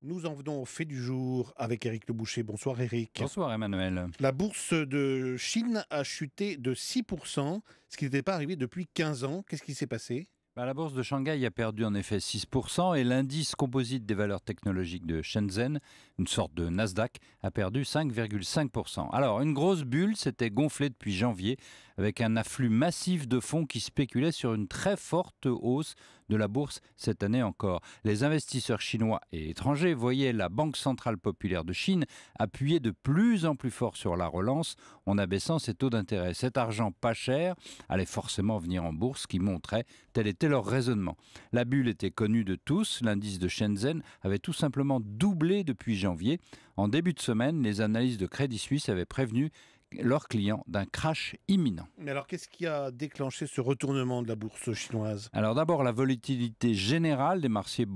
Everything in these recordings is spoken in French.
Nous en venons au fait du jour avec Éric Le Boucher. Bonsoir Éric. Bonsoir Emmanuel. La bourse de Chine a chuté de 6%, ce qui n'était pas arrivé depuis 15 ans. Qu'est-ce qui s'est passé ? La bourse de Shanghai a perdu en effet 6% et l'indice composite des valeurs technologiques de Shenzhen, une sorte de Nasdaq, a perdu 5,5%. Alors, une grosse bulle s'était gonflée depuis janvier avec un afflux massif de fonds qui spéculaient sur une très forte hausse de la bourse cette année encore. Les investisseurs chinois et étrangers voyaient la Banque centrale populaire de Chine appuyer de plus en plus fort sur la relance en abaissant ses taux d'intérêt. Cet argent pas cher allait forcément venir en bourse, qui montrait tel était leur raisonnement. La bulle était connue de tous, l'indice de Shenzhen avait tout simplement doublé depuis janvier. En début de semaine, les analystes de Crédit Suisse avaient prévenu leurs clients d'un crash imminent. Mais alors, qu'est-ce qui a déclenché ce retournement de la bourse chinoise ? Alors d'abord, la volatilité générale des marchés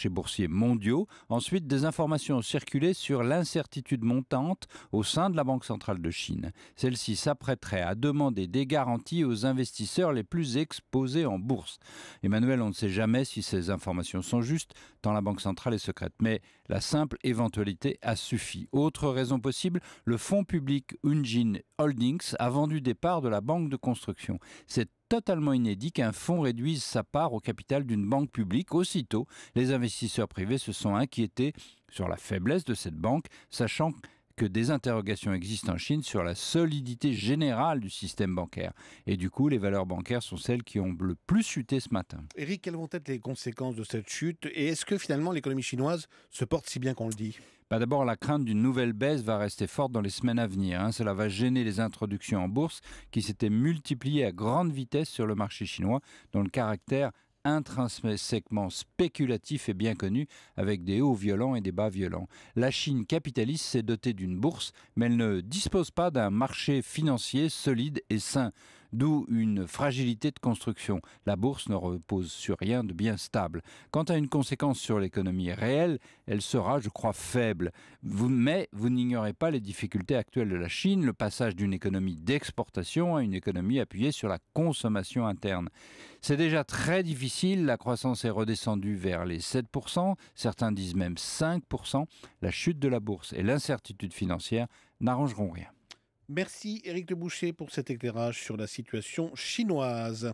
boursiers mondiaux. Ensuite, des informations ont circulé sur l'incertitude montante au sein de la Banque centrale de Chine. Celle-ci s'apprêterait à demander des garanties aux investisseurs les plus exposés en bourse. Emmanuel, on ne sait jamais si ces informations sont justes, tant la Banque centrale est secrète. Mais la simple éventualité a suffi. Autre raison possible, le fonds public Unjin Holdings a vendu des parts de la banque de construction. C'est totalement inédit qu'un fonds réduise sa part au capital d'une banque publique. Aussitôt, les investisseurs privés se sont inquiétés sur la faiblesse de cette banque, sachant que des interrogations existent en Chine sur la solidité générale du système bancaire. Et du coup, les valeurs bancaires sont celles qui ont le plus chuté ce matin. Éric, quelles vont être les conséquences de cette chute ? Et est-ce que finalement l'économie chinoise se porte si bien qu'on le dit ? D'abord, la crainte d'une nouvelle baisse va rester forte dans les semaines à venir. Cela va gêner les introductions en bourse qui s'étaient multipliées à grande vitesse sur le marché chinois, dont le caractère intrinsèquement spéculatif est bien connu, avec des hauts violents et des bas violents. La Chine capitaliste s'est dotée d'une bourse, mais elle ne dispose pas d'un marché financier solide et sain, d'où une fragilité de construction. La bourse ne repose sur rien de bien stable. Quant à une conséquence sur l'économie réelle, elle sera, je crois, faible. Mais vous n'ignorez pas les difficultés actuelles de la Chine, le passage d'une économie d'exportation à une économie appuyée sur la consommation interne. C'est déjà très difficile, la croissance est redescendue vers les 7%, certains disent même 5%. La chute de la bourse et l'incertitude financière n'arrangeront rien. Merci Éric Le Boucher pour cet éclairage sur la situation chinoise.